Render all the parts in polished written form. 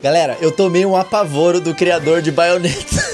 Galera, eu tomei um apavoro do criador de Bayonetta.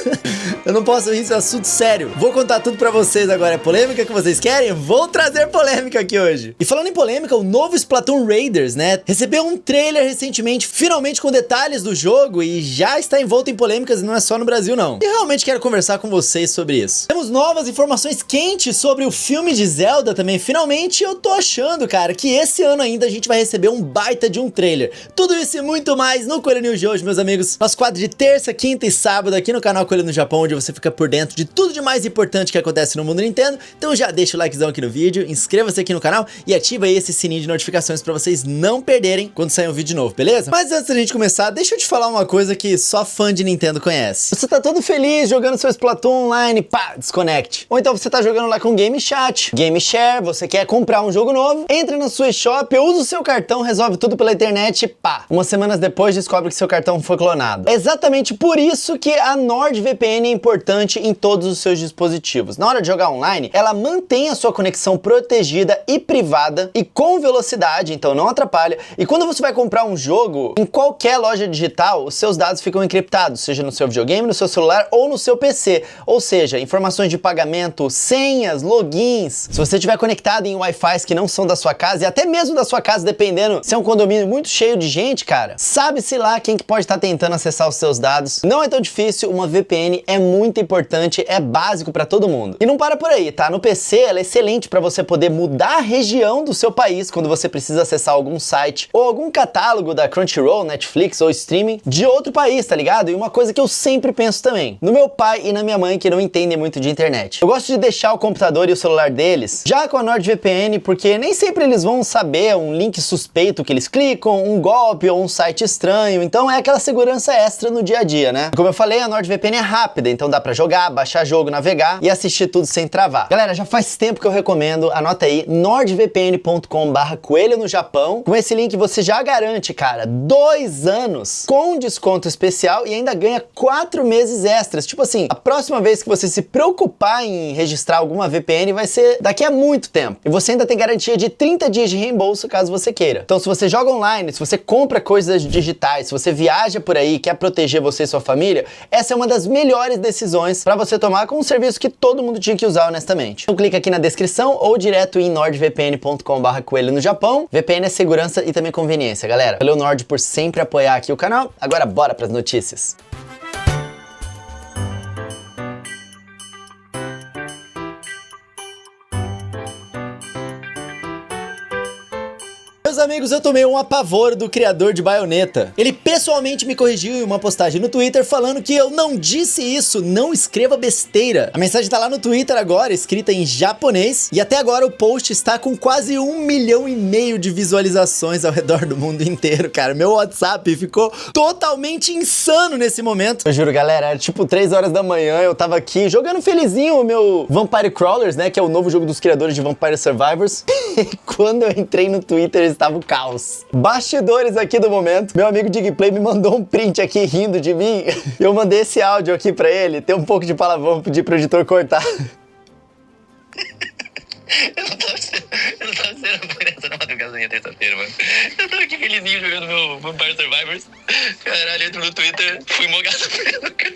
Eu não posso rir, isso é assunto sério. Vou contar tudo pra vocês agora. É polêmica que vocês querem? Vou trazer polêmica aqui hoje. E falando em polêmica, o novo Splatoon Raiders, né? Recebeu um trailer recentemente, finalmente com detalhes do jogo, e já está envolto em polêmicas, e não é só no Brasil, não. E realmente quero conversar com vocês sobre isso. Temos novas informações quentes sobre o filme de Zelda também. Finalmente eu tô achando, cara, que esse ano ainda a gente vai receber um baita de um trailer. Tudo isso e muito mais no Coelho News de hoje, meus amigos. Nosso quadro de terça, quinta e sábado aqui no canal Coelho no Japão, onde você fica por dentro de tudo de mais importante que acontece no mundo Nintendo. Então já deixa o likezão aqui no vídeo, inscreva-se aqui no canal e ativa aí esse sininho de notificações pra vocês não perderem quando sair um vídeo novo, beleza? Mas antes da gente começar, deixa eu te falar uma coisa que só fã de Nintendo conhece. Você tá todo feliz jogando seu Splatoon online, pá, desconecte. Ou então você tá jogando lá com Game Chat, Game Share, você quer comprar um jogo novo, entra na sua eShop, usa o seu cartão, resolve tudo pela internet, pá. Umas semanas depois descobre que seu cartão foi clonado. É exatamente por isso que a NordVPN é importante em todos os seus dispositivos. Na hora de jogar online, ela mantém a sua conexão protegida e privada e com velocidade, então não atrapalha. E quando você vai comprar um jogo, em qualquer loja digital, os seus dados ficam encriptados, seja no seu videogame, no seu celular ou no seu PC. Ou seja, informações de pagamento, senhas, logins. Se você estiver conectado em Wi-Fi que não são da sua casa, e até mesmo da sua casa, dependendo se é um condomínio muito cheio de gente, cara, sabe-se lá quem que pode estar tentando acessar os seus dados. Não é tão difícil, uma VPN é muito importante, é básico para todo mundo. E não para por aí, tá? No PC ela é excelente para você poder mudar a região do seu país quando você precisa acessar algum site ou algum catálogo da Crunchyroll, Netflix ou streaming de outro país, tá ligado? E uma coisa que eu sempre penso também, no meu pai e na minha mãe que não entendem muito de internet. Eu gosto de deixar o computador e o celular deles já com a NordVPN, porque nem sempre eles vão saber um link suspeito que eles clicam, um golpe ou um site estranho, então é aquela segurança extra no dia a dia, né? Como eu falei, a NordVPN é rápida, então dá pra jogar, baixar jogo, navegar e assistir tudo sem travar. Galera, já faz tempo que eu recomendo, anota aí, nordvpn.com/coelho no Japão. Com esse link você já garante, cara, 2 anos com desconto especial e ainda ganha 4 meses extras. Tipo assim, a próxima vez que você se preocupar em registrar alguma VPN vai ser daqui a muito tempo. E você ainda tem garantia de 30 dias de reembolso caso você queira. Então se você joga online, se você compra coisas digitais, se você viaja por aí, quer proteger você e sua família, essa é uma das melhores decisões para você tomar com um serviço que todo mundo tinha que usar honestamente. Então clica aqui na descrição ou direto em nordvpn.com/coelho no Japão. VPN é segurança e também conveniência, galera. Valeu Nord por sempre apoiar aqui o canal. Agora bora para as notícias. Meus amigos, eu tomei um apavoro do criador de Bayonetta. Ele pessoalmente me corrigiu em uma postagem no Twitter falando que eu não disse isso, não escreva besteira. A mensagem tá lá no Twitter agora, escrita em japonês, e até agora o post está com quase 1,5 milhão de visualizações ao redor do mundo inteiro, cara. Meu WhatsApp ficou totalmente insano nesse momento. Eu juro, galera, era tipo 3 horas da manhã, eu tava aqui jogando felizinho o meu Vampire Crawlers, né, que é o novo jogo dos criadores de Vampire Survivors. E quando eu entrei no Twitter, estava o caos. Bastidores aqui do momento. Meu amigo Digplay me mandou um print aqui rindo de mim. Eu mandei esse áudio aqui pra ele. Tem um pouco de palavrão, pedi pro editor cortar. Eu não tava sendo por essa na madrugazinha terça-feira, mano. Eu tava aqui felizinho jogando meu Vampire Survivors. Caralho, entro no Twitter, fui mogado pelo cara.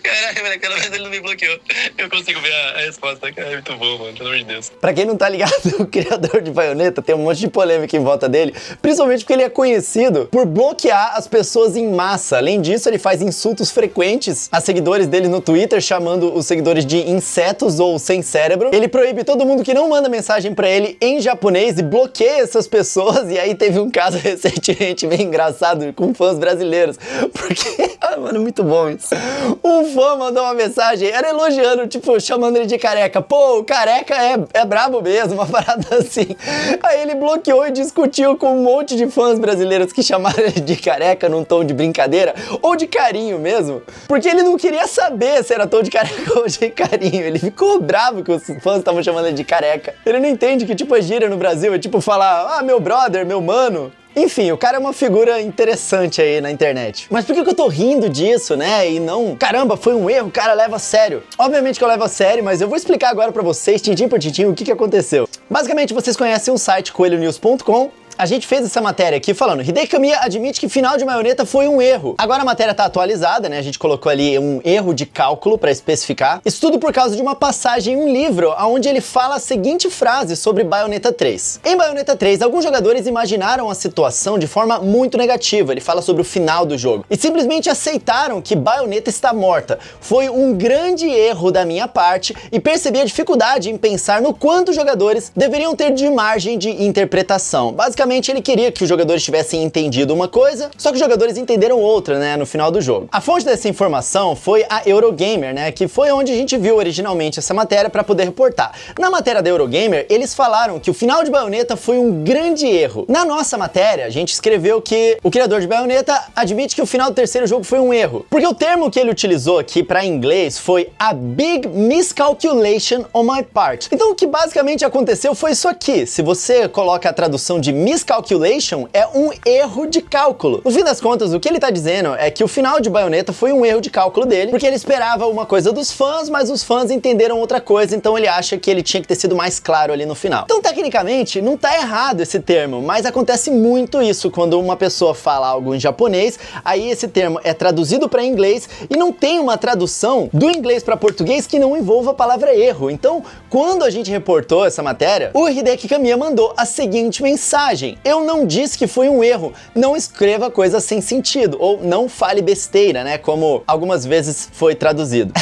Caralho, mano, aquela vez ele não me bloqueou. Eu consigo ver a resposta, cara. É muito bom, mano, pelo amor de Deus. Pra quem não tá ligado, o criador de Bayonetta tem um monte de polêmica em volta dele, principalmente porque ele é conhecido por bloquear as pessoas em massa. Além disso, ele faz insultos frequentes a seguidores dele no Twitter, chamando os seguidores de insetos ou sem cérebro. Ele proíbe todo mundo que não manda mensagem pra ele em japonês e bloqueia essas pessoas. E aí teve um caso recentemente bem engraçado com fãs brasileiros, porque... ah, mano, muito bom isso. Um fã mandou uma mensagem, era elogiando, tipo, chamando ele de careca. Pô, o careca é brabo mesmo, uma parada assim. Aí ele bloqueou e discutiu com um monte de fãs brasileiros que chamaram ele de careca num tom de brincadeira, ou de carinho mesmo, porque ele não queria saber se era tom de careca ou de carinho. Ele ficou bravo que os fãs estavam chamando ele de careca. Ele não entende que, tipo, a gíria no Brasil é tipo falar, ah, meu brother, meu mano. Enfim, o cara é uma figura interessante aí na internet. Mas por que eu tô rindo disso, né? E não, caramba, foi um erro, o cara leva a sério. Obviamente que eu levo a sério, mas eu vou explicar agora pra vocês, tintim por tintim, o que aconteceu. Basicamente, vocês conhecem um site, coelhonews.com, A gente fez essa matéria aqui falando, Hideki Kamiya admite que final de Bayonetta foi um erro. Agora a matéria tá atualizada, né? A gente colocou ali um erro de cálculo pra especificar. Isso tudo por causa de uma passagem em um livro, onde ele fala a seguinte frase sobre Bayonetta 3. Em Bayonetta 3, alguns jogadores imaginaram a situação de forma muito negativa. Ele fala sobre o final do jogo. E simplesmente aceitaram que Bayonetta está morta. Foi um grande erro da minha parte e percebi a dificuldade em pensar no quanto os jogadores deveriam ter de margem de interpretação. Basicamente, ele queria que os jogadores tivessem entendido uma coisa, só que os jogadores entenderam outra, né, no final do jogo. A fonte dessa informação foi a Eurogamer, né, que foi onde a gente viu originalmente essa matéria para poder reportar. Na matéria da Eurogamer, eles falaram que o final de Bayonetta foi um grande erro. Na nossa matéria, a gente escreveu que o criador de Bayonetta admite que o final do terceiro jogo foi um erro, porque o termo que ele utilizou aqui para inglês foi a big miscalculation on my part. Então o que basicamente aconteceu foi isso aqui. Se você coloca a tradução de miscalculation, é um erro de cálculo. No fim das contas, o que ele tá dizendo é que o final de Bayonetta foi um erro de cálculo dele, porque ele esperava uma coisa dos fãs, mas os fãs entenderam outra coisa, então ele acha que ele tinha que ter sido mais claro ali no final. Então, tecnicamente, não tá errado esse termo, mas acontece muito isso quando uma pessoa fala algo em japonês, aí esse termo é traduzido para inglês e não tem uma tradução do inglês para português que não envolva a palavra erro. Então, quando a gente reportou essa matéria, o Hideki Kamiya mandou a seguinte mensagem: eu não disse que foi um erro, não escreva coisas sem sentido, ou não fale besteira, né, como algumas vezes foi traduzido.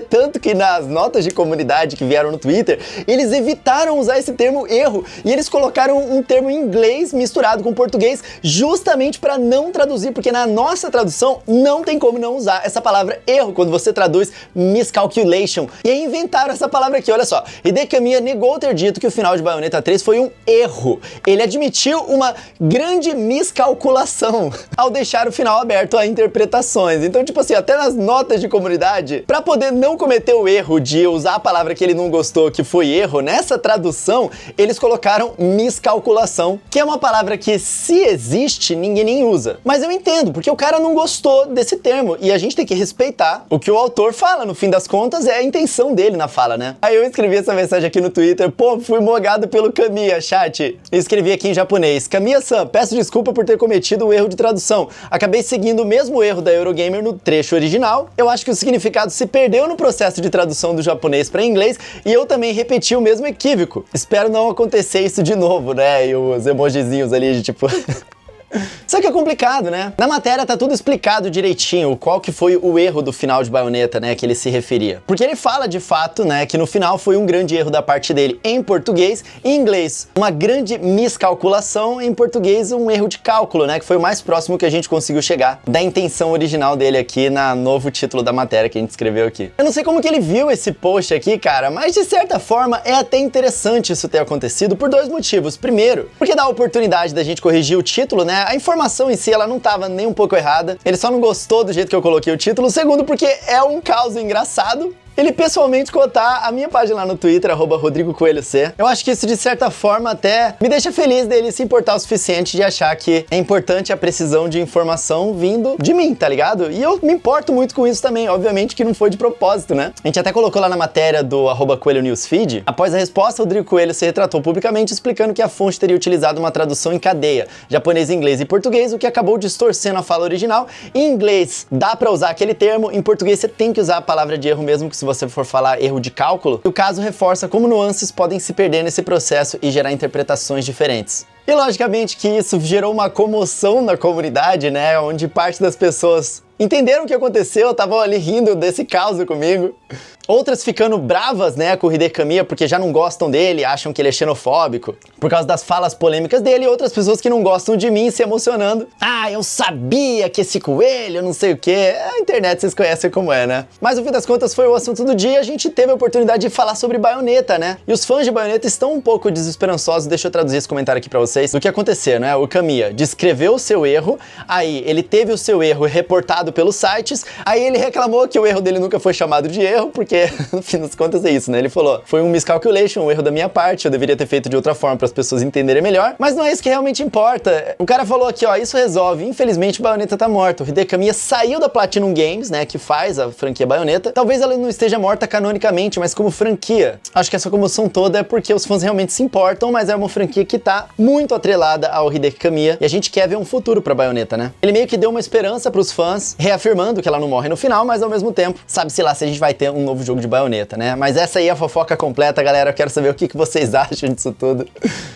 Tanto que nas notas de comunidade que vieram no Twitter, eles evitaram usar esse termo erro, e eles colocaram um termo em inglês misturado com português, justamente para não traduzir, porque na nossa tradução não tem como não usar essa palavra erro quando você traduz miscalculation. E aí inventaram essa palavra aqui, olha só. Hideki Kamiya negou ter dito que o final de Bayonetta 3 foi um erro. Ele admitiu uma grande miscalculação ao deixar o final aberto a interpretações. Então, tipo assim, até nas notas de comunidade, para poder não cometer o erro de usar a palavra que ele não gostou, que foi erro, nessa tradução, eles colocaram miscalculação, que é uma palavra que, se existe, ninguém nem usa. Mas eu entendo, porque o cara não gostou desse termo, e a gente tem que respeitar o que o autor fala. No fim das contas, é a intenção dele na fala, né? Aí eu escrevi essa mensagem aqui no Twitter: pô, fui mogado pelo Kamiya, chat. Eu escrevi aqui em japonês: Kamiya-san, peço desculpa por ter cometido o erro de tradução. Acabei seguindo o mesmo erro da Eurogamer no trecho original. Eu acho que o significado se perdeu no processo de tradução do japonês para inglês, e eu também repeti o mesmo equívoco. Espero não acontecer isso de novo, né? E os emojizinhos ali de tipo... Só que é complicado, né? Na matéria tá tudo explicado direitinho, qual que foi o erro do final de Bayonetta, né, que ele se referia. Porque ele fala de fato, né, que no final foi um grande erro da parte dele em português, em inglês uma grande miscalculação, em português um erro de cálculo, né, que foi o mais próximo que a gente conseguiu chegar da intenção original dele aqui na novo título da matéria que a gente escreveu aqui. Eu não sei como que ele viu esse post aqui, cara, mas de certa forma é até interessante isso ter acontecido por dois motivos. Primeiro, porque dá a oportunidade da gente corrigir o título, né? A informação em si, ela não tava nem um pouco errada. Ele só não gostou do jeito que eu coloquei o título. Segundo, porque é um caos engraçado ele pessoalmente cotar a minha página lá no Twitter, @RodrigoCoelhoC. Eu acho que isso, de certa forma, até me deixa feliz dele se importar o suficiente de achar que é importante a precisão de informação vindo de mim, tá ligado? E eu me importo muito com isso também, obviamente que não foi de propósito, né? A gente até colocou lá na matéria do @CoelhoNewsFeed. Após a resposta, o Rodrigo Coelho se retratou publicamente explicando que a fonte teria utilizado uma tradução em cadeia, japonês, inglês e português, o que acabou distorcendo a fala original. Em inglês, dá pra usar aquele termo, em português você tem que usar a palavra de erro mesmo, que se você for falar erro de cálculo, o caso reforça como nuances podem se perder nesse processo e gerar interpretações diferentes. E logicamente que isso gerou uma comoção na comunidade, né, onde parte das pessoas entenderam o que aconteceu, estavam ali rindo desse caos comigo. Outras ficando bravas, né, com o Hideki Kamiya porque já não gostam dele, acham que ele é xenofóbico por causa das falas polêmicas dele, e outras pessoas que não gostam de mim se emocionando. Ah, eu sabia que esse coelho, não sei o que. A internet vocês conhecem como é, né? Mas no fim das contas foi o assunto do dia, a gente teve a oportunidade de falar sobre Bayonetta, né? E os fãs de Bayonetta estão um pouco desesperançosos, deixa eu traduzir esse comentário aqui pra vocês, do que aconteceu, né? O Kamiya descreveu o seu erro, aí ele teve o seu erro reportado pelos sites, aí ele reclamou que o erro dele nunca foi chamado de erro, porque porque no fim das contas é isso, né? Ele falou, foi um miscalculation, um erro da minha parte, eu deveria ter feito de outra forma para as pessoas entenderem melhor, mas não é isso que realmente importa. O cara falou aqui, ó, isso resolve, infelizmente Bayonetta tá morta. O Hideki Kamiya saiu da Platinum Games, né, que faz a franquia Bayonetta. Talvez ela não esteja morta canonicamente, mas como franquia. Acho que essa comoção toda é porque os fãs realmente se importam, mas é uma franquia que tá muito atrelada ao Hideki Kamiya e a gente quer ver um futuro pra Bayonetta, né? Ele meio que deu uma esperança pros fãs, reafirmando que ela não morre no final, mas ao mesmo tempo, sabe-se lá se a gente vai ter um novo jogo de Bayonetta, né? Mas essa aí é a fofoca completa, galera. Eu quero saber o que vocês acham disso tudo.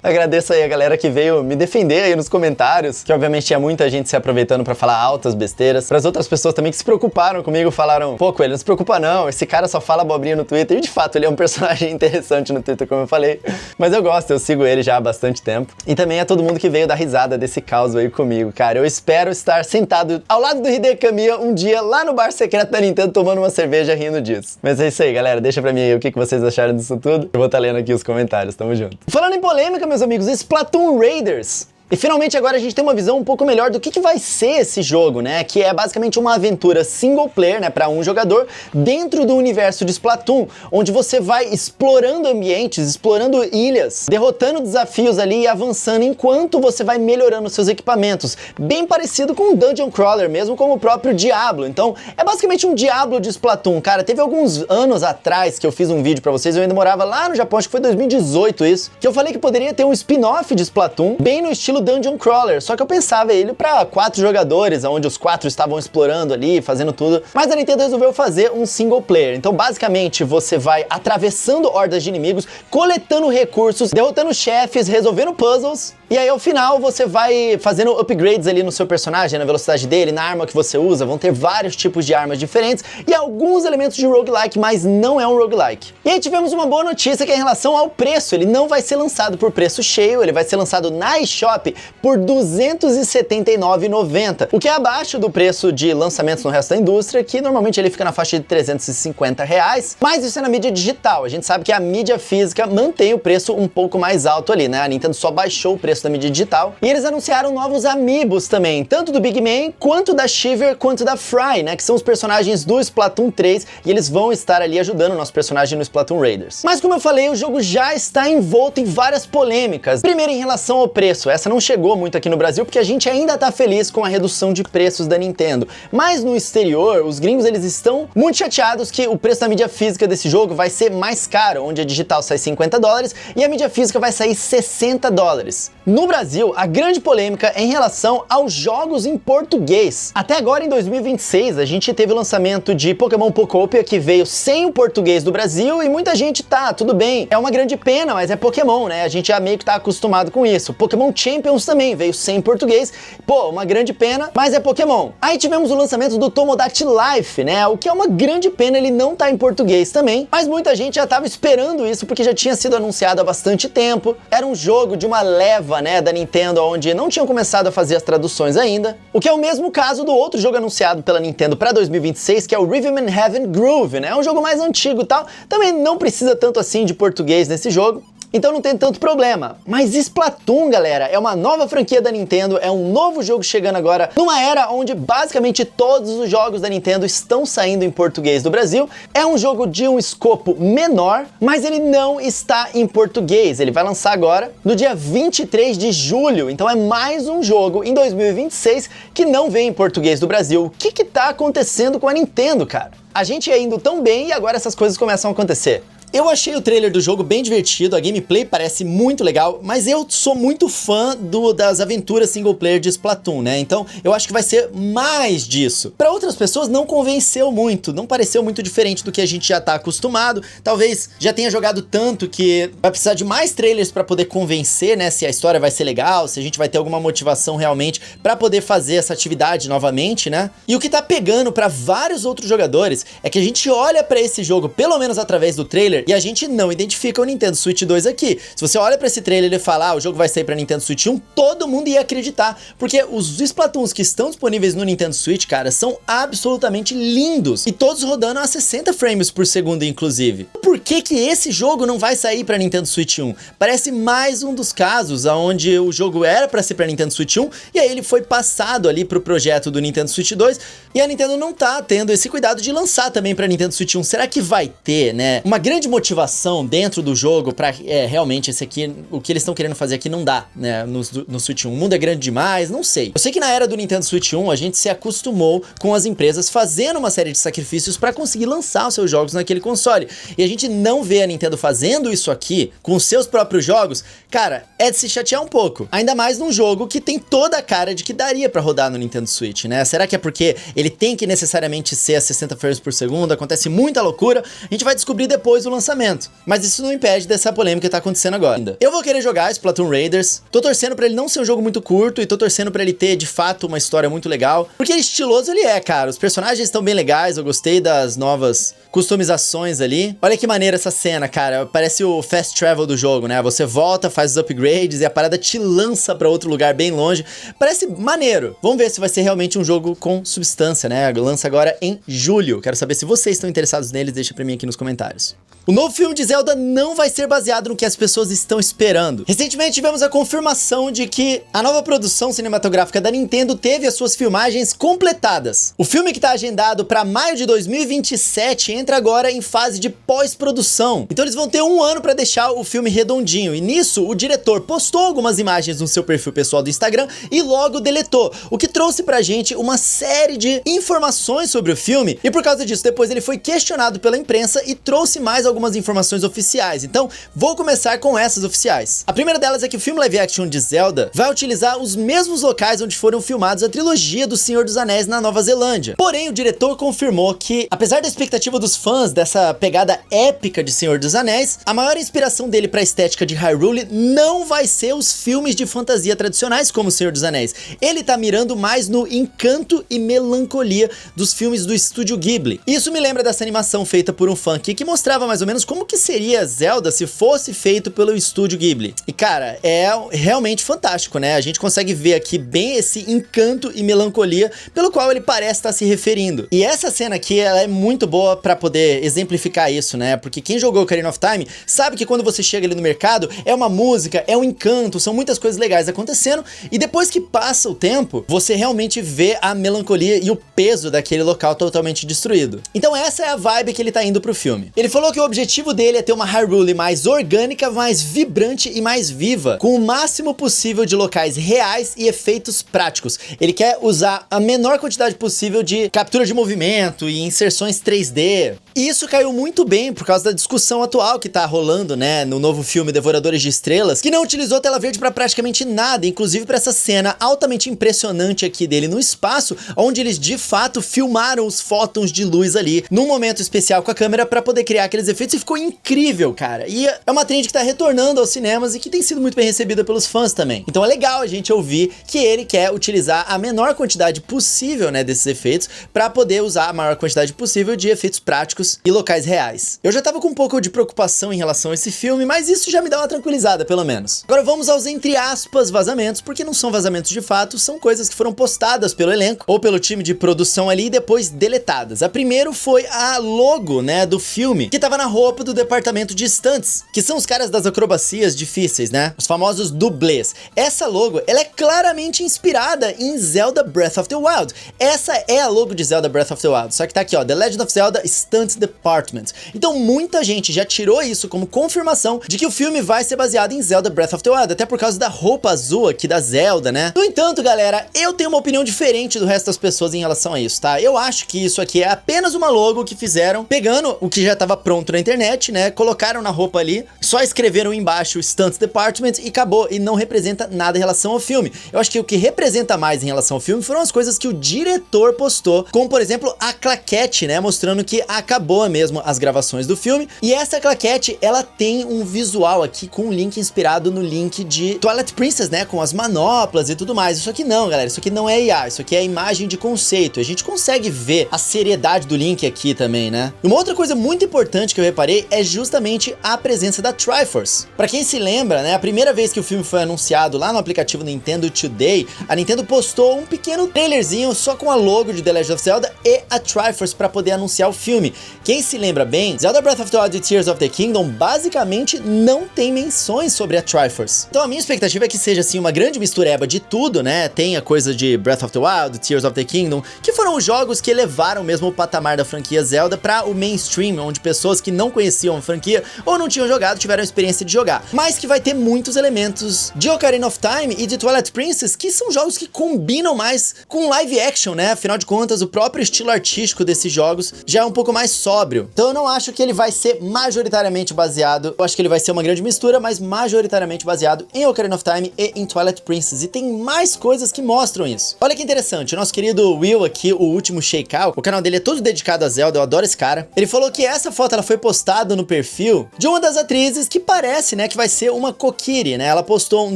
Agradeço aí a galera que veio me defender aí nos comentários, que obviamente tinha muita gente se aproveitando pra falar altas besteiras. Para as outras pessoas também que se preocuparam comigo, falaram, pô, Coelho, não se preocupa não, esse cara só fala abobrinha no Twitter. E de fato, ele é um personagem interessante no Twitter, como eu falei. Mas eu gosto, eu sigo ele já há bastante tempo. E também é todo mundo que veio dar risada desse caos aí comigo, cara. Eu espero estar sentado ao lado do Hideki Kamiya um dia lá no bar secreto da Nintendo tomando uma cerveja rindo disso. Mas é isso aí, galera. Deixa pra mim aí o que vocês acharam disso tudo. Eu vou estar lendo aqui os comentários. Tamo junto. Falando em polêmica, meus amigos, Splatoon Raiders. E finalmente agora a gente tem uma visão um pouco melhor do que vai ser esse jogo, né? Que é basicamente uma aventura single player, né? Para um jogador dentro do universo de Splatoon, onde você vai explorando ambientes, explorando ilhas, derrotando desafios ali e avançando enquanto você vai melhorando seus equipamentos. Bem parecido com um Dungeon Crawler mesmo, como o próprio Diablo. Então é basicamente um Diablo de Splatoon, cara. Teve alguns anos atrás que eu fiz um vídeo pra vocês, eu ainda morava lá no Japão, acho que foi 2018 isso, que eu falei que poderia ter um spin-off de Splatoon, bem no estilo Dungeon Crawler, só que eu pensava ele para 4 jogadores, onde os 4 estavam explorando ali, fazendo tudo, mas a Nintendo resolveu fazer um single player. Então basicamente você vai atravessando hordas de inimigos, coletando recursos, derrotando chefes, resolvendo puzzles, e aí ao final você vai fazendo upgrades ali no seu personagem, na velocidade dele, na arma que você usa, vão ter vários tipos de armas diferentes e alguns elementos de roguelike, mas não é um roguelike. E aí tivemos uma boa notícia que é em relação ao preço, ele não vai ser lançado por preço cheio, ele vai ser lançado na eShop por R$ 279,90, o que é abaixo do preço de lançamentos no resto da indústria, que normalmente ele fica na faixa de R$350, mas isso é na mídia digital. A gente sabe que a mídia física mantém o preço um pouco mais alto ali, né? A Nintendo só baixou o preço da mídia digital, e eles anunciaram novos amiibos também, tanto do Big Man, quanto da Shiver, quanto da Fry, né? Que são os personagens do Splatoon 3, e eles vão estar ali ajudando o nosso personagem no Splatoon Raiders. Mas como eu falei, o jogo já está envolto em várias polêmicas. Primeiro, em relação ao preço, essa não chegou muito aqui no Brasil, porque a gente ainda tá feliz com a redução de preços da Nintendo. Mas no exterior, os gringos, eles estão muito chateados que o preço da mídia física desse jogo vai ser mais caro, onde a digital sai $50 e a mídia física vai sair $60. No Brasil, a grande polêmica é em relação aos jogos em português. Até agora, em 2026, a gente teve o lançamento de Pokémon Pocopia, que veio sem o português do Brasil, e muita gente tá, tudo bem, é uma grande pena, mas é Pokémon, né? A gente já meio que tá acostumado com isso. Pokémon Champions também veio sem português, pô, uma grande pena, mas é Pokémon. Aí tivemos o lançamento do Tomodachi Life, né? O que é uma grande pena ele não tá em português também, mas muita gente já tava esperando isso, porque já tinha sido anunciado há bastante tempo. Era um jogo de uma leva, né, da Nintendo, onde não tinham começado a fazer as traduções ainda, o que é o mesmo caso do outro jogo anunciado pela Nintendo para 2026, que é o Rhythm and Heaven Groove, né? É um jogo mais antigo e tal, também não precisa tanto assim de português nesse jogo, então não tem tanto problema. Mas Splatoon, galera, é uma nova franquia da Nintendo, é um novo jogo chegando agora, numa era onde basicamente todos os jogos da Nintendo estão saindo em português do Brasil. É um jogo de um escopo menor, mas ele não está em português. Ele vai lançar agora no dia 23 de julho, então é mais um jogo em 2026 que não vem em português do Brasil. O que tá acontecendo com a Nintendo, cara? A gente ia indo tão bem e agora essas coisas começam a acontecer. Eu achei o trailer do jogo bem divertido, a gameplay parece muito legal, mas eu sou muito fã das aventuras single player de Splatoon, né? Então eu acho que vai ser mais disso. Para outras pessoas não convenceu muito, não pareceu muito diferente do que a gente já tá acostumado. Talvez já tenha jogado tanto que vai precisar de mais trailers para poder convencer, né? Se a história vai ser legal, se a gente vai ter alguma motivação realmente para poder fazer essa atividade novamente, né? E o que tá pegando para vários outros jogadores é que a gente olha para esse jogo, pelo menos através do trailer, trailer e a gente não identifica o Nintendo Switch 2 aqui. Se você olha pra esse trailer e ele fala, o jogo vai sair pra Nintendo Switch 1, todo mundo ia acreditar, porque os Splatoons que estão disponíveis no Nintendo Switch, cara, são absolutamente lindos, e todos rodando a 60 frames por segundo, inclusive. Por que que esse jogo não vai sair pra Nintendo Switch 1? Parece mais um dos casos onde o jogo era pra ser pra Nintendo Switch 1, e aí ele foi passado ali pro projeto do Nintendo Switch 2, e a Nintendo não tá tendo esse cuidado de lançar também pra Nintendo Switch 1. Será que vai ter, né, uma grande motivação dentro do jogo pra, realmente esse aqui, o que eles estão querendo fazer aqui não dá, né, no Switch 1. O mundo é grande demais, não sei. Eu sei que na era do Nintendo Switch 1 a gente se acostumou com as empresas fazendo uma série de sacrifícios pra conseguir lançar os seus jogos naquele console, e a gente não vê a Nintendo fazendo isso aqui com os seus próprios jogos, cara, é de se chatear um pouco. Ainda mais num jogo que tem toda a cara de que daria pra rodar no Nintendo Switch, né? Será que é porque ele tem que necessariamente ser a 60 frames por segundo, acontece muita loucura? A gente vai descobrir depois do lançamento. Mas isso não impede dessa polêmica que tá acontecendo agora ainda. Eu vou querer jogar Splatoon Raiders, tô torcendo pra ele não ser um jogo muito curto, e tô torcendo pra ele ter, de fato, uma história muito legal, porque estiloso ele é, cara. Os personagens estão bem legais, eu gostei das novas customizações ali. Olha que maneira essa cena, cara, parece o fast travel do jogo, né? Você volta, faz os upgrades e a parada te lança pra outro lugar bem longe. Parece maneiro. Vamos ver se vai ser realmente um jogo com substância, né? Lança agora em julho. Quero saber se vocês estão interessados neles, deixa pra mim aqui nos comentários. O novo filme de Zelda não vai ser baseado no que as pessoas estão esperando. Recentemente tivemos a confirmação de que a nova produção cinematográfica da Nintendo teve as suas filmagens completadas. O filme, que está agendado para maio de 2027, entra agora em fase de pós-produção. Então eles vão ter um ano para deixar o filme redondinho, e nisso o diretor postou algumas imagens no seu perfil pessoal do Instagram e logo deletou, o que trouxe pra gente uma série de informações sobre o filme, e por causa disso depois ele foi questionado pela imprensa e trouxe mais algumas informações oficiais. Então vou começar com essas oficiais. A primeira delas é que o filme live action de Zelda vai utilizar os mesmos locais onde foram filmados a trilogia do Senhor dos Anéis na Nova Zelândia. Porém, o diretor confirmou que, apesar da expectativa dos fãs dessa pegada épica de Senhor dos Anéis, a maior inspiração dele para a estética de Hyrule não vai ser os filmes de fantasia tradicionais como o Senhor dos Anéis. Ele tá mirando mais no encanto e melancolia dos filmes do estúdio Ghibli. Isso me lembra dessa animação feita por um fã aqui que mostrava mais ou menos como que seria Zelda se fosse feito pelo estúdio Ghibli. E cara, é realmente fantástico, né? A gente consegue ver aqui bem esse encanto e melancolia pelo qual ele parece estar se referindo. E essa cena aqui, ela é muito boa pra poder exemplificar isso, né? Porque quem jogou Ocarina of Time sabe que quando você chega ali no mercado, é uma música, é um encanto, são muitas coisas legais acontecendo, e depois que passa o tempo, você realmente vê a melancolia e o peso daquele local totalmente destruído. Então essa é a vibe que ele tá indo pro filme. Ele falou que o objetivo dele é ter uma Hyrule mais orgânica, mais vibrante e mais viva, com o máximo possível de locais reais e efeitos práticos. Ele quer usar a menor quantidade possível de captura de movimento e inserções 3D. E isso caiu muito bem por causa da discussão atual que tá rolando, né, no novo filme Devoradores de Estrelas, que não utilizou tela verde pra praticamente nada, inclusive pra essa cena altamente impressionante aqui dele no espaço, onde eles de fato filmaram os fótons de luz ali, num momento especial com a câmera pra poder criar aqueles efeitos, e ficou incrível, cara. E é uma trend que tá retornando aos cinemas e que tem sido muito bem recebida pelos fãs também. Então é legal a gente ouvir que ele quer utilizar a menor quantidade possível, né, desses efeitos, pra poder usar a maior quantidade possível de efeitos práticos e locais reais. Eu já tava com um pouco de preocupação em relação a esse filme, mas isso já me dá uma tranquilizada, pelo menos. Agora vamos aos, entre aspas, vazamentos, porque não são vazamentos de fato, são coisas que foram postadas pelo elenco ou pelo time de produção ali e depois deletadas. A primeira foi a logo, né, do filme, que tava na roupa do departamento de stunts, que são os caras das acrobacias difíceis, né? Os famosos dublês. Essa logo, ela é claramente inspirada em Zelda Breath of the Wild. Essa é a logo de Zelda Breath of the Wild, só que tá aqui, ó, The Legend of Zelda Stunt Department. Então muita gente já tirou isso como confirmação de que o filme vai ser baseado em Zelda Breath of the Wild, até por causa da roupa azul aqui da Zelda, né? No entanto, galera, eu tenho uma opinião diferente do resto das pessoas em relação a isso, tá? Eu acho que isso aqui é apenas uma logo que fizeram pegando o que já tava pronto na internet, né? Colocaram na roupa ali, só escreveram embaixo Stunt Department e acabou, e não representa nada em relação ao filme. Eu acho que o que representa mais em relação ao filme foram as coisas que o diretor postou, como por exemplo a claquete, né? Mostrando que acabou mesmo as gravações do filme. E essa claquete, ela tem um visual aqui com um link inspirado no link de Twilight Princess, né? Com as manoplas e tudo mais. Isso aqui não, galera. Isso aqui não é IA. Isso aqui é imagem de conceito. A gente consegue ver a seriedade do link aqui também, né? E uma outra coisa muito importante que eu reparei é justamente a presença da Triforce. Pra quem se lembra, né, a primeira vez que o filme foi anunciado lá no aplicativo Nintendo Today, a Nintendo postou um pequeno trailerzinho só com a logo de The Legend of Zelda e a Triforce pra poder anunciar o filme. Quem se lembra bem, Zelda Breath of the Wild e Tears of the Kingdom basicamente não tem menções sobre a Triforce. Então a minha expectativa é que seja assim uma grande mistureba de tudo, né? Tem a coisa de Breath of the Wild, Tears of the Kingdom, que foram os jogos que elevaram mesmo o patamar da franquia Zelda para o mainstream, onde pessoas que não conheciam a franquia ou não tinham jogado tiveram a experiência de jogar. Mas que vai ter muitos elementos de Ocarina of Time e de Twilight Princess, que são jogos que combinam mais com live action, né? Afinal de contas, o próprio estilo artístico desses jogos já é um pouco mais sóbrio. Então eu não acho que ele vai ser majoritariamente baseado, eu acho que ele vai ser uma grande mistura, mas majoritariamente baseado em Ocarina of Time e em Twilight Princess. E tem mais coisas que mostram isso. Olha que interessante, o nosso querido Will aqui, o último Shakeout, o canal dele é todo dedicado a Zelda, eu adoro esse cara. Ele falou que essa foto ela foi postada no perfil de uma das atrizes que parece, né, que vai ser uma Kokiri, né? Ela postou um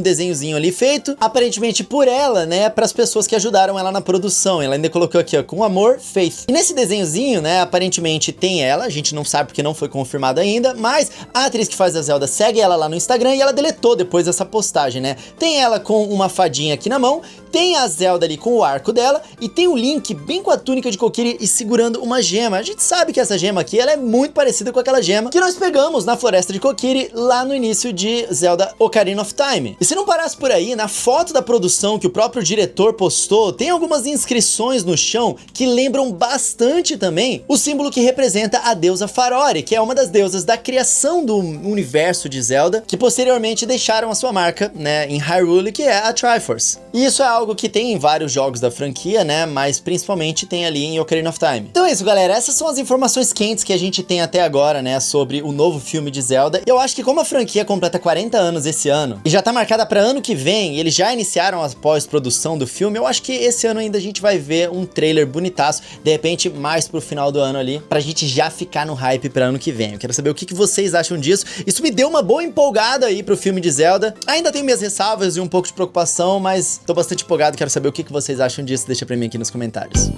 desenhozinho ali feito, aparentemente por ela, né, para as pessoas que ajudaram ela na produção. Ela ainda colocou aqui, ó, com amor, Faith. E nesse desenhozinho, né, aparentemente tem ela, a gente não sabe porque não foi confirmado ainda, mas a atriz que faz a Zelda segue ela lá no Instagram e ela deletou depois dessa postagem, né? Tem ela com uma fadinha aqui na mão, tem a Zelda ali com o arco dela e tem o Link bem com a túnica de Kokiri e segurando uma gema. A gente sabe que essa gema aqui, ela é muito parecida com aquela gema que nós pegamos na floresta de Kokiri lá no início de Zelda Ocarina of Time. E se não parasse por aí, na foto da produção que o próprio diretor postou, tem algumas inscrições no chão que lembram bastante também o símbolo que representa a deusa Farore, que é uma das deusas da criação do universo de Zelda, que posteriormente deixaram a sua marca, né, em Hyrule, que é a Triforce. E isso é algo que tem em vários jogos da franquia, né, mas principalmente tem ali em Ocarina of Time. Então é isso, galera, essas são as informações quentes que a gente tem até agora, né, sobre o novo filme de Zelda. Eu acho que como a franquia completa 40 anos esse ano, e já tá marcada para ano que vem, e eles já iniciaram a pós-produção do filme, eu acho que esse ano ainda a gente vai ver um trailer bonitaço, de repente mais pro final do ano ali, pra gente já ficar no hype pra ano que vem. Eu quero saber o que vocês acham disso. Isso me deu uma boa empolgada aí pro filme de Zelda. Ainda tenho minhas ressalvas e um pouco de preocupação, mas tô bastante empolgado, quero saber o que vocês acham disso, deixa pra mim aqui nos comentários.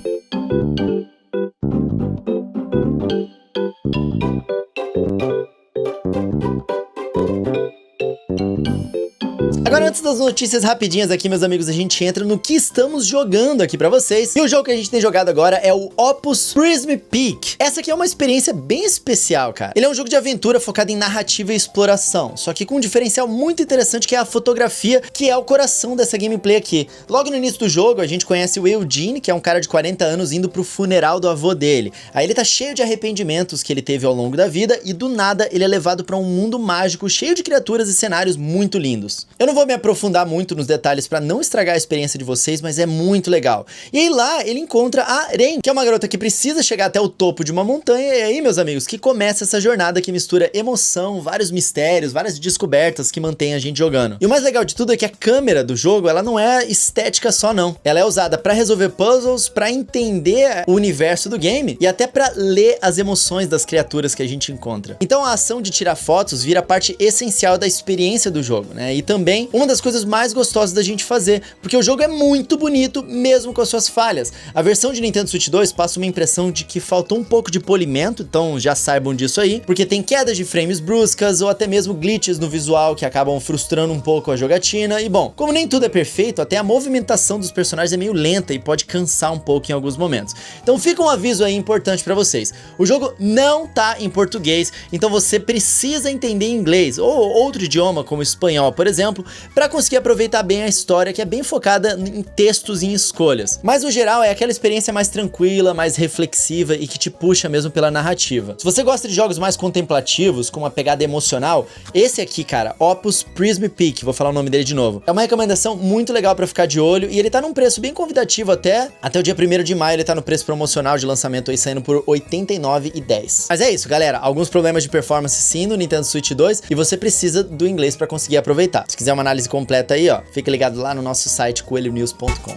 Agora, antes das notícias rapidinhas aqui, meus amigos, a gente entra no que estamos jogando aqui pra vocês. E o jogo que a gente tem jogado agora é o Opus Prism Peak. Essa aqui é uma experiência bem especial, cara. Ele é um jogo de aventura focado em narrativa e exploração, só que com um diferencial muito interessante, que é a fotografia, que é o coração dessa gameplay aqui. Logo no início do jogo, a gente conhece o Eugene, que é um cara de 40 anos indo pro funeral do avô dele. Aí ele tá cheio de arrependimentos que ele teve ao longo da vida e do nada ele é levado pra um mundo mágico cheio de criaturas e cenários muito lindos. Eu não vou me aprofundar muito nos detalhes pra não estragar a experiência de vocês, mas é muito legal. E aí lá ele encontra a Ren, que é uma garota que precisa chegar até o topo de uma montanha, e aí, meus amigos, que começa essa jornada que mistura emoção, vários mistérios, várias descobertas que mantém a gente jogando. E o mais legal de tudo é que a câmera do jogo, ela não é estética só não. Ela é usada pra resolver puzzles, pra entender o universo do game e até pra ler as emoções das criaturas que a gente encontra. Então a ação de tirar fotos vira parte essencial da experiência do jogo, né? E também uma das coisas mais gostosas da gente fazer, porque o jogo é muito bonito, mesmo com as suas falhas. A versão de Nintendo Switch 2 passa uma impressão de que faltou um pouco de polimento, então já saibam disso aí, porque tem quedas de frames bruscas ou até mesmo glitches no visual que acabam frustrando um pouco a jogatina. E bom, como nem tudo é perfeito, até a movimentação dos personagens é meio lenta e pode cansar um pouco em alguns momentos. Então fica um aviso aí importante pra vocês. O jogo não tá em português, então você precisa entender inglês ou outro idioma como espanhol, por exemplo, para conseguir aproveitar bem a história, que é bem focada em textos e em escolhas. Mas no geral é aquela experiência mais tranquila, mais reflexiva e que te puxa mesmo pela narrativa. Se você gosta de jogos mais contemplativos, com uma pegada emocional, esse aqui, cara, Opus Prism Peak, vou falar o nome dele de novo, é uma recomendação muito legal pra ficar de olho e ele tá num preço bem convidativo até o dia 1º de maio ele tá no preço promocional de lançamento aí, saindo por R$ 89,10. Mas é isso, galera, alguns problemas de performance sim no Nintendo Switch 2 e você precisa do inglês pra conseguir aproveitar. Se quiser uma análise completa aí, ó, fica ligado lá no nosso site coelhonews.com.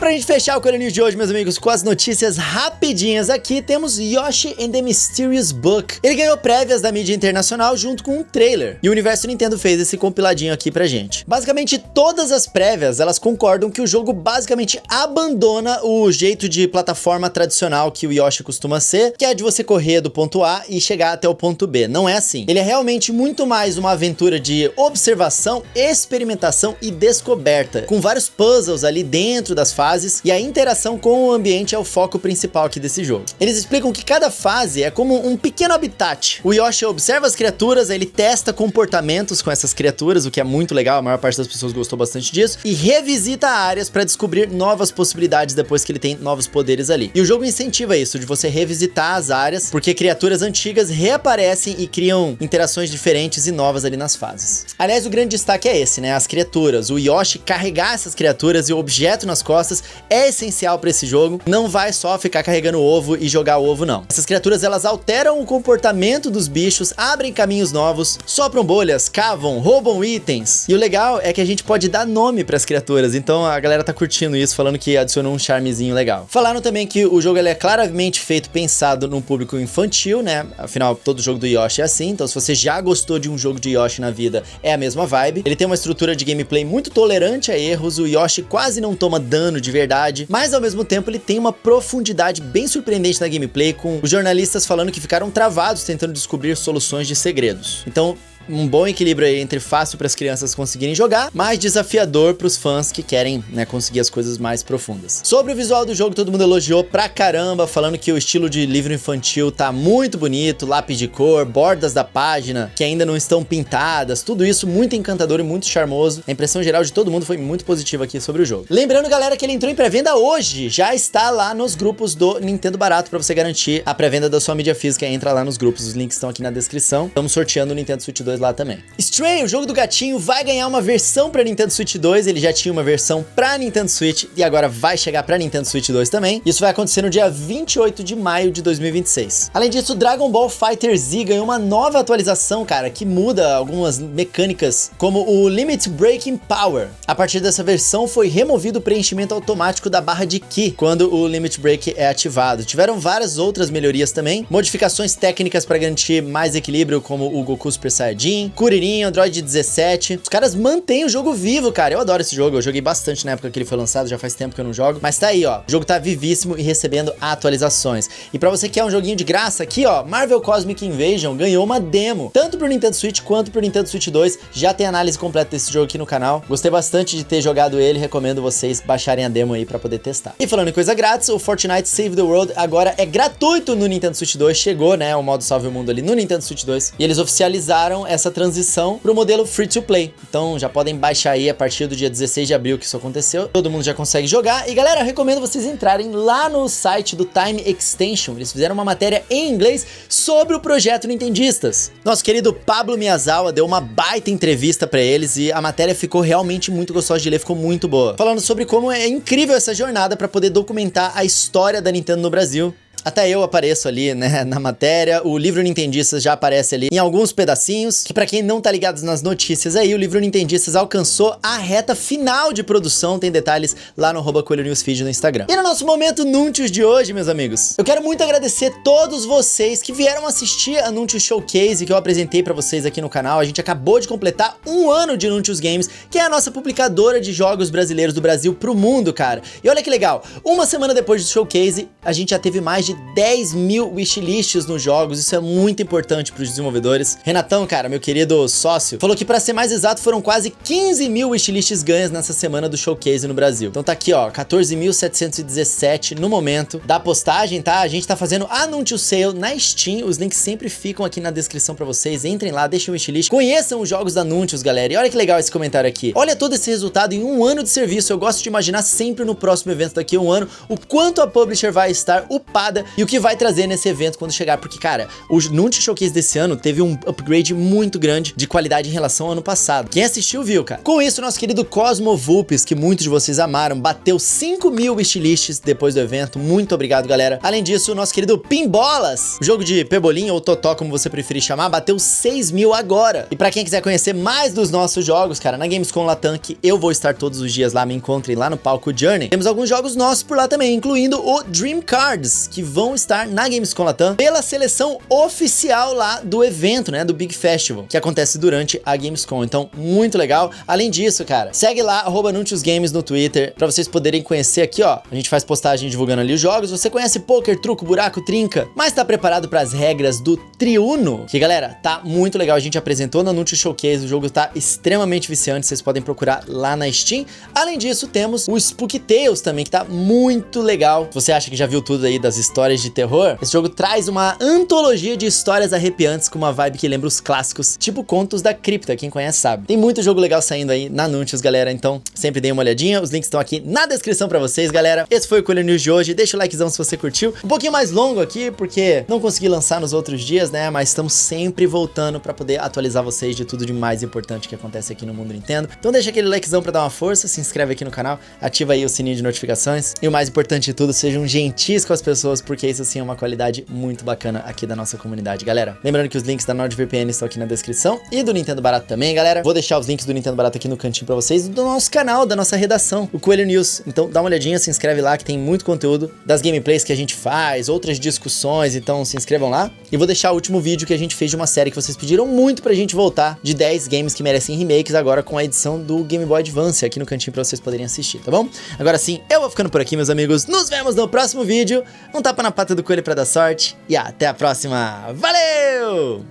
Pra gente fechar o Coelho News de hoje, meus amigos, com as notícias rapidinhas aqui, temos Yoshi and the Mysterious Book. Ele ganhou prévias da mídia internacional junto com um trailer, e o Universo Nintendo fez esse compiladinho aqui pra gente. Basicamente, todas as prévias, elas concordam que o jogo basicamente abandona o jeito de plataforma tradicional que o Yoshi costuma ser, que é de você correr do ponto A e chegar até o ponto B. Não é assim. Ele é realmente muito mais uma aventura de observação, experimentação e descoberta, com vários puzzles ali dentro das fases, e a interação com o ambiente é o foco principal aqui desse jogo. Eles explicam que cada fase é como um pequeno habitat. O Yoshi observa as criaturas, ele testa comportamentos com essas criaturas, o que é muito legal, a maior parte das pessoas gostou bastante disso, e revisita áreas para descobrir novas possibilidades depois que ele tem novos poderes ali. E o jogo incentiva isso, de você revisitar as áreas, porque criaturas antigas reaparecem e criam interações diferentes e novas ali nas fases. Aliás, o grande destaque é esse, né? As criaturas. O Yoshi carregar essas criaturas e o objeto nas costas é essencial para esse jogo. Não vai só ficar carregando o ovo e jogar o ovo, não. Essas criaturas, elas alteram o comportamento dos bichos, abrem caminhos novos, sopram bolhas, cavam, roubam itens. E o legal é que a gente pode dar nome para as criaturas, então a galera tá curtindo isso, falando que adicionou um charmezinho legal. Falaram também que o jogo ele é claramente feito, pensado num público infantil, né? Afinal, todo jogo do Yoshi é assim, então se você já gostou de um jogo de Yoshi na vida, é a mesma vibe. Ele tem uma estrutura de gameplay muito tolerante a erros, o Yoshi quase não toma dano de verdade, mas ao mesmo tempo ele tem uma profundidade bem surpreendente na gameplay, com os jornalistas falando que ficaram travados tentando descobrir soluções de segredos. Então, um bom equilíbrio aí entre fácil para as crianças conseguirem jogar, mas desafiador para os fãs que querem, né, conseguir as coisas mais profundas. Sobre o visual do jogo, todo mundo elogiou pra caramba, falando que o estilo de livro infantil tá muito bonito, lápis de cor, bordas da página que ainda não estão pintadas, tudo isso muito encantador e muito charmoso. A impressão geral de todo mundo foi muito positiva aqui sobre o jogo. Lembrando, galera, que ele entrou em pré-venda hoje, já está lá nos grupos do Nintendo Barato para você garantir a pré-venda da sua mídia física. Entra lá nos grupos, os links estão aqui na descrição. Estamos sorteando o Nintendo Switch 2 lá também. Stray, o jogo do gatinho, vai ganhar uma versão para Nintendo Switch 2, ele já tinha uma versão para Nintendo Switch e agora vai chegar para Nintendo Switch 2 também. Isso vai acontecer no dia 28 de maio de 2026. Além disso, Dragon Ball FighterZ ganhou uma nova atualização, cara, que muda algumas mecânicas, como o Limit Breaking Power. A partir dessa versão foi removido o preenchimento automático da barra de Ki quando o Limit Break é ativado. Tiveram várias outras melhorias também, modificações técnicas para garantir mais equilíbrio, como o Goku Super Saiyajin, Kuririn, Android 17. Os caras mantêm o jogo vivo, cara. Eu adoro esse jogo, eu joguei bastante na época que ele foi lançado, já faz tempo que eu não jogo, mas tá aí, ó, o jogo tá vivíssimo e recebendo atualizações. E pra você que quer um joguinho de graça, aqui, ó, Marvel Cosmic Invasion ganhou uma demo, tanto pro Nintendo Switch quanto pro Nintendo Switch 2. Já tem análise completa desse jogo aqui no canal. Gostei bastante de ter jogado ele, recomendo vocês baixarem a demo aí pra poder testar. E falando em coisa grátis, o Fortnite Save the World agora é gratuito no Nintendo Switch 2, chegou, né, o modo Salve o Mundo ali no Nintendo Switch 2, e eles oficializaram essa transição pro modelo free to play. Então já podem baixar aí a partir do dia 16 de abril que isso aconteceu. Todo mundo já consegue jogar. E galera, eu recomendo vocês entrarem lá no site do Time Extension. Eles fizeram uma matéria em inglês sobre o projeto Nintendistas. Nosso querido Pablo Miyazawa deu uma baita entrevista pra eles e a matéria ficou realmente muito gostosa de ler, ficou muito boa. Falando sobre como é incrível essa jornada pra poder documentar a história da Nintendo no Brasil. Até eu apareço ali, né, na matéria. O livro Nintendistas já aparece ali em alguns pedacinhos, que pra quem não tá ligado nas notícias aí, o livro Nintendistas alcançou a reta final de produção. Tem detalhes lá no @CoelhoNewsFeed no Instagram. E no nosso momento Nuntios de hoje, meus amigos, eu quero muito agradecer todos vocês que vieram assistir a Nuntios Showcase que eu apresentei pra vocês aqui no canal. A gente acabou de completar um ano de Nuntios Games, que é a nossa publicadora de jogos brasileiros do Brasil pro mundo, cara. E olha que legal, uma semana depois do Showcase, a gente já teve mais de 10 mil wishlists nos jogos. Isso é muito importante para os desenvolvedores. Renatão, cara, meu querido sócio, falou que, para ser mais exato, foram quase 15 mil wishlists ganhas nessa semana do Showcase no Brasil. Então tá aqui, ó, 14.717 no momento da postagem, tá? A gente tá fazendo Anúncio Sale na Steam. Os links sempre ficam aqui na descrição para vocês. Entrem lá, deixem um wishlist, conheçam os jogos da Anúncios, galera. E olha que legal esse comentário aqui. Olha todo esse resultado em um ano de serviço. Eu gosto de imaginar sempre no próximo evento daqui a um ano o quanto a publisher vai estar upada ainda e o que vai trazer nesse evento quando chegar, porque, cara, o Nunchuk Showcase desse ano teve um upgrade muito grande de qualidade em relação ao ano passado. Quem assistiu viu, cara. Com isso, nosso querido Cosmo Vulpes, que muitos de vocês amaram, bateu 5.000 wishlists depois do evento. Muito obrigado, galera. Além disso, o nosso querido Pinbolas, o jogo de pebolim ou totó, como você preferir chamar, bateu 6.000 agora. E pra quem quiser conhecer mais dos nossos jogos, cara, na Gamescom Latam, que eu vou estar todos os dias lá, me encontrem lá no palco Journey. Temos alguns jogos nossos por lá também, incluindo o Dream Cards, que vão estar na Gamescom Latam pela seleção oficial lá do evento, né, do Big Festival, que acontece durante a Gamescom. Então, muito legal. Além disso, cara, segue lá, @NunchusGames no Twitter, pra vocês poderem conhecer aqui, ó. A gente faz postagem divulgando ali os jogos. Você conhece poker, truco, buraco, trinca, mas tá preparado para as regras do Triuno? Que, galera, tá muito legal. A gente apresentou na Nunchuk Showcase, o jogo tá extremamente viciante, vocês podem procurar lá na Steam. Além disso, temos o Spooky Tales também, que tá muito legal. Se você acha que já viu tudo aí das histórias de terror, esse jogo traz uma antologia de histórias arrepiantes com uma vibe que lembra os clássicos, tipo Contos da Cripta, quem conhece sabe. Tem muito jogo legal saindo aí na Nunchus, galera, então sempre deem uma olhadinha, os links estão aqui na descrição pra vocês, galera. Esse foi o Coelho News de hoje, deixa o likezão se você curtiu. Um pouquinho mais longo aqui, porque não consegui lançar nos outros dias, né, mas estamos sempre voltando pra poder atualizar vocês de tudo de mais importante que acontece aqui no mundo Nintendo. Então deixa aquele likezão pra dar uma força, se inscreve aqui no canal, ativa aí o sininho de notificações e o mais importante de tudo, sejam gentis com as pessoas, porque isso sim é uma qualidade muito bacana aqui da nossa comunidade, galera. Lembrando que os links da NordVPN estão aqui na descrição e do Nintendo Barato também, galera. Vou deixar os links do Nintendo Barato aqui no cantinho pra vocês, do nosso canal, da nossa redação, o Coelho News. Então dá uma olhadinha, se inscreve lá que tem muito conteúdo das gameplays que a gente faz, outras discussões, então se inscrevam lá. E vou deixar o último vídeo que a gente fez de uma série que vocês pediram muito pra gente voltar, de 10 games que merecem remakes, agora com a edição do Game Boy Advance aqui no cantinho pra vocês poderem assistir, tá bom? Agora sim, eu vou ficando por aqui, meus amigos. Nos vemos no próximo vídeo. Um tapa na pata do coelho pra dar sorte e até a próxima. Valeu!